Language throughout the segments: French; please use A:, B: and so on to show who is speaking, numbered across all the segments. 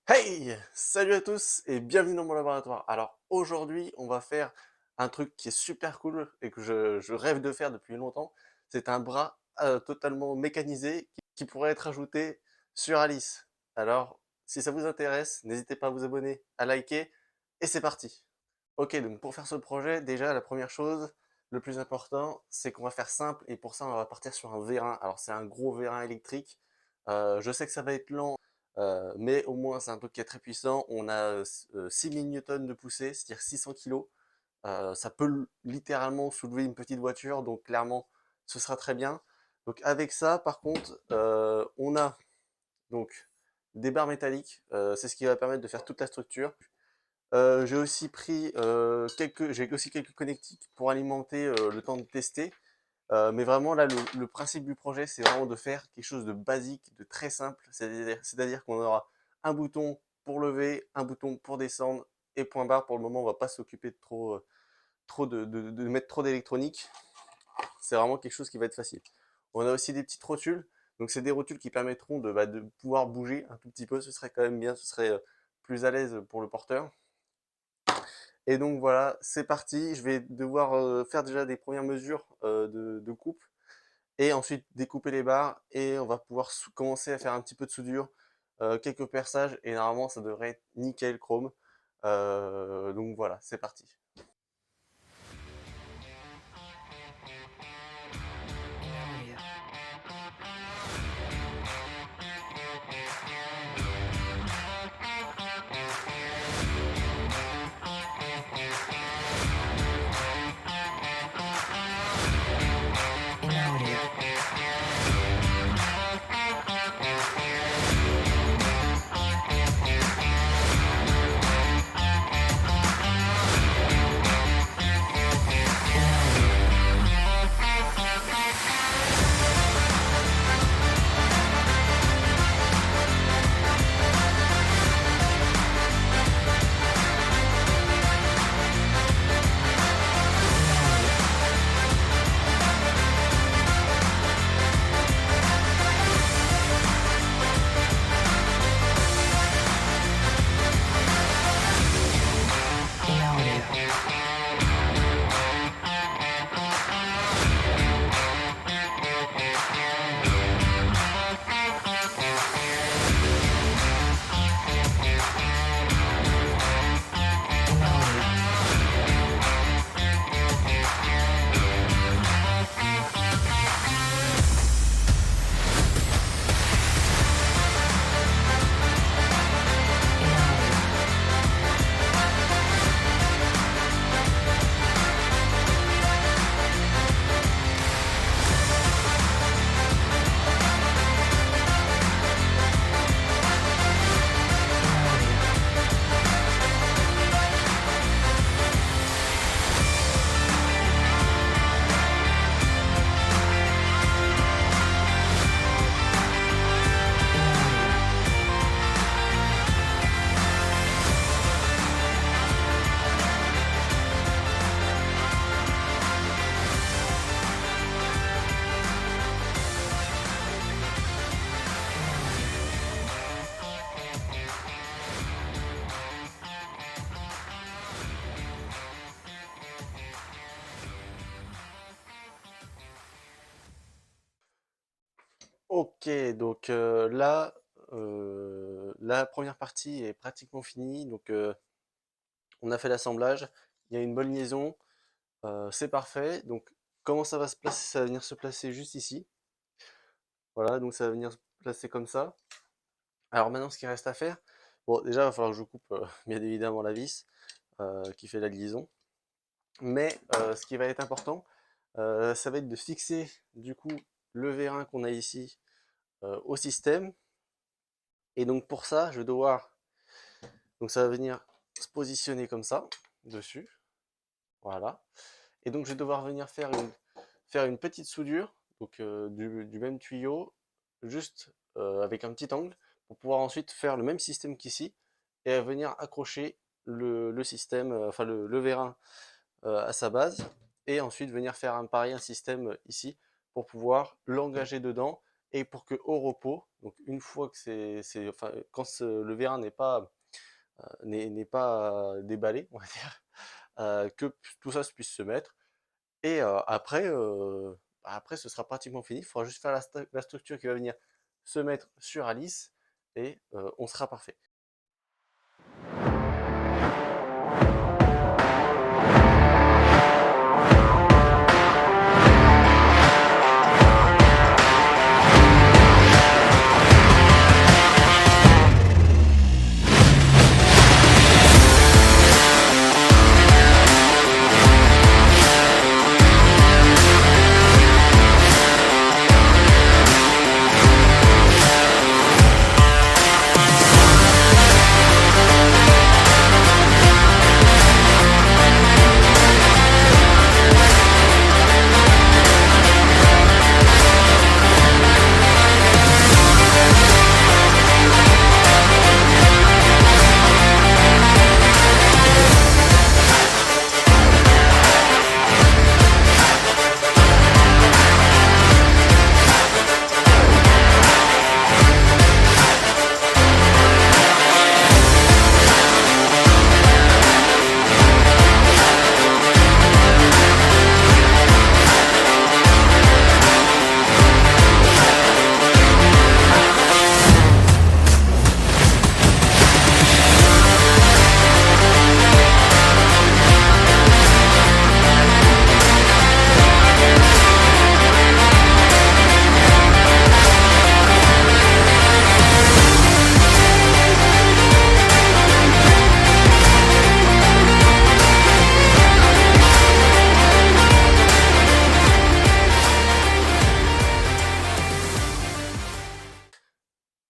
A: Hey! Salut à tous et bienvenue dans mon laboratoire. Alors aujourd'hui, on va faire un truc qui est super cool et que je rêve de faire depuis longtemps. C'est un bras totalement mécanisé qui pourrait être ajouté sur Alice. Alors, si ça vous intéresse, n'hésitez pas à vous abonner, à liker et c'est parti. Ok, donc pour faire ce projet, déjà la première chose, le plus important, c'est qu'on va faire simple et pour ça on va partir sur un vérin. Alors c'est un gros vérin électrique. Je sais que ça va être lent, mais au moins c'est un truc qui est très puissant. On a 6000 newtons de poussée, c'est-à-dire 600 kilos. Ça peut littéralement soulever une petite voiture, donc clairement ce sera très bien. Donc avec ça, par contre, on a donc des barres métalliques. C'est ce qui va permettre de faire toute la structure. J'ai aussi quelques connectiques pour alimenter le temps de tester. Mais vraiment là, le principe du projet, c'est vraiment de faire quelque chose de basique, de très simple. C'est-à-dire qu'on aura un bouton pour lever, un bouton pour descendre et point barre. Pour le moment, on va pas s'occuper de de mettre trop d'électronique. C'est vraiment quelque chose qui va être facile. On a aussi des petites rotules. Donc c'est des rotules qui permettront de pouvoir bouger un tout petit peu. Ce serait quand même bien, ce serait plus à l'aise pour le porteur. Et donc voilà, c'est parti. Je vais devoir faire déjà des premières mesures de coupe et ensuite découper les barres et on va pouvoir commencer à faire un petit peu de soudure, quelques perçages et normalement ça devrait être nickel chrome. Donc voilà, c'est parti. Ok, donc là, la première partie est pratiquement finie. Donc on a fait l'assemblage, il y a une bonne liaison, c'est parfait. Donc comment ça va se placer? Ça va venir se placer juste ici. Voilà, donc ça va venir se placer comme ça. Alors maintenant, ce qui reste à faire, bon, déjà, il va falloir que je coupe bien évidemment la vis qui fait la liaison. Mais ce qui va être important, ça va être de fixer du coup le vérin qu'on a ici au système. Et donc pour ça, je vais devoir, donc ça va venir se positionner comme ça, dessus. Voilà. Et donc je vais devoir venir faire une petite soudure, donc du même tuyau, juste avec un petit angle, pour pouvoir ensuite faire le même système qu'ici, et venir accrocher le système, enfin le vérin à sa base, et ensuite venir faire un pareil un système ici, pour pouvoir l'engager dedans, et pour que au repos, donc une fois que enfin, quand le vérin n'est pas déballé, on va dire, que tout ça puisse se mettre. Et après, ce sera pratiquement fini. Il faudra juste faire la structure qui va venir se mettre sur Alice et on sera parfait.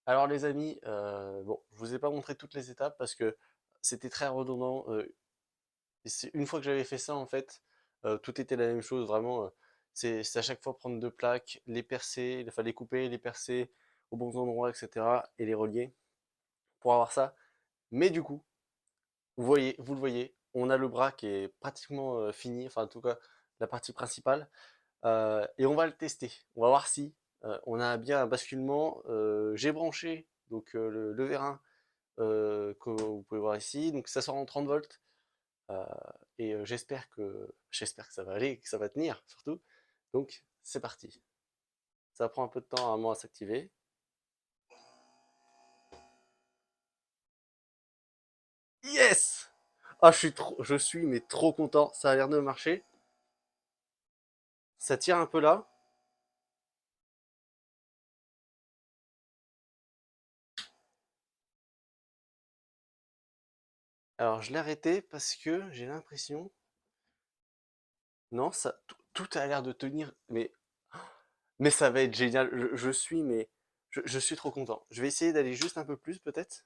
A: Alors les amis, bon, je vous ai pas montré toutes les étapes parce que c'était très redondant. Une fois que j'avais fait ça, en fait, tout était la même chose, vraiment. C'est à chaque fois prendre deux plaques, les percer, enfin les couper, les percer aux bons endroits, etc. et les relier pour avoir ça. Mais du coup, vous le voyez, on a le bras qui est pratiquement fini, enfin en tout cas la partie principale, et on va le tester. On va voir si on a bien un basculement. J'ai branché donc le vérin que vous pouvez voir ici, donc ça sort en 30 volts. Euh, et j'espère que ça va aller, et que ça va tenir surtout. Donc c'est parti. Ça prend un peu de temps à moi à s'activer. Yes! Ah, je suis mais trop content. Ça a l'air de marcher. Ça tire un peu là. Alors je l'ai arrêté parce que j'ai l'impression. Non, tout a l'air de tenir. Mais ça va être génial. Je suis mais je suis trop content. Je vais essayer d'aller juste un peu plus peut-être.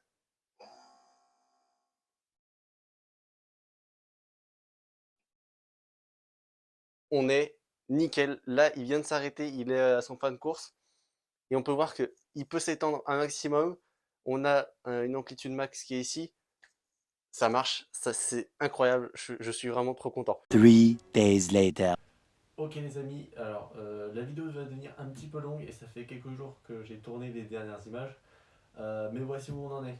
A: On est nickel. Là, il vient de s'arrêter. Il est à son fin de course. Et on peut voir qu'il peut s'étendre un maximum. On a une amplitude max qui est ici. Ça marche, ça c'est incroyable, je suis vraiment trop content.
B: 3 days later.
A: Ok les amis, alors la vidéo va devenir un petit peu longue et ça fait quelques jours que j'ai tourné les dernières images. Mais voici où on en est.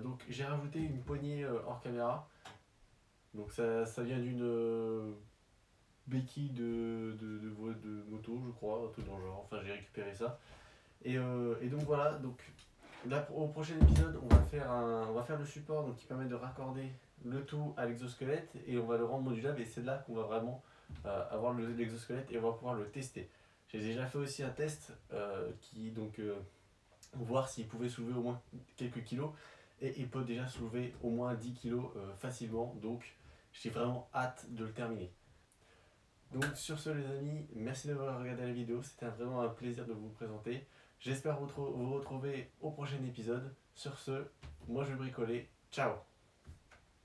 A: Donc j'ai rajouté une poignée hors caméra. Donc ça vient d'une béquille de moto je crois, un truc dans le genre. Enfin j'ai récupéré ça. Et donc voilà, donc là, au prochain épisode, on va faire le support donc, qui permet de raccorder le tout à l'exosquelette et on va le rendre modulable et c'est là qu'on va vraiment avoir l'exosquelette et on va pouvoir le tester. J'ai déjà fait aussi un test voir s'il pouvait soulever au moins quelques kilos et il peut déjà soulever au moins 10 kilos facilement, donc j'ai vraiment hâte de le terminer. Donc sur ce les amis, merci d'avoir regardé la vidéo, c'était vraiment un plaisir de vous présenter. J'espère vous retrouver au prochain épisode. Sur ce, moi je vais bricoler. Ciao!